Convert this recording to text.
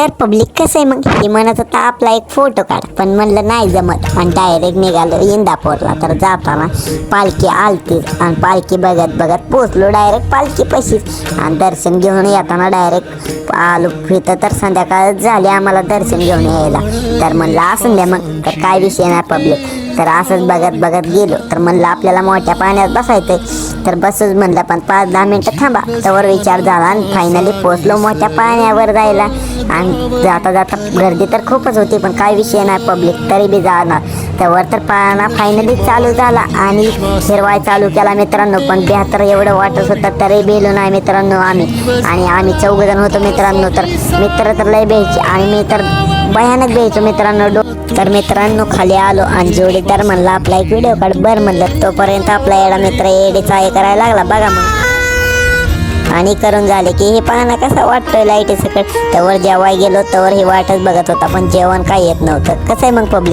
तर पब्लिक कसं आहे मग हे म्हणत होता आपला एक फोटो काढ, पण म्हणलं नाही जमत आणि डायरेक्ट निघालो इंदापूरला. तर जाताना पालखी आलती आणि पालखी बघत बघत पोचलो डायरेक्ट पालखी पशीच आणि दर्शन घेऊन येताना डायरेक्ट आलो इथं. तर संध्याकाळ झाली आम्हाला दर्शन घेऊन यायला. तर म्हणलं असून द्या मग, तर काय विषय नाही पब्लिक. तर असंच बघत बघत गेलो. तर म्हणलं आपल्याला मोठ्या पाण्यात बसायचंय, तर बसच म्हणलं, पण 5-10 मिनटं थांबा. त्यावर विचार झाला आणि फायनली पोचलो मोठ्या पाण्यावर जायला. आणि जाता जाता गर्दी तर खूपच होती, पण काय विषय नाही पब्लिक, तरी बी जाणार. त्यावर तर पाळणा फायनली चालू झाला आणि फिरवाय चालू केला मित्रांनो. पण बेहतर एवढं वाटत होतं तरी बेलो नाही मित्रांनो आम्ही 4 जण होतो मित्रांनो. तर मित्र तर लय बेहायचे आणि मी तर भयानक बेहायचो मित्रांनो. तर मित्रांनो खाली आलो आणि जोडीदार म्हणला आपला एक व्हिडिओ काढ. बरं म्हणलं. तोपर्यंत आपला येडा मित्र एडीचा हे करायला लागला बघा मग. आणि करून झाले की हे पाहणं कसं वाटतोय लाईटी सकट. त्यावर जेवाय गेलो त्यावर हे वाटच बघत होता, पण जेवण काय येत नव्हतं. कसं आहे मग पब्लिक.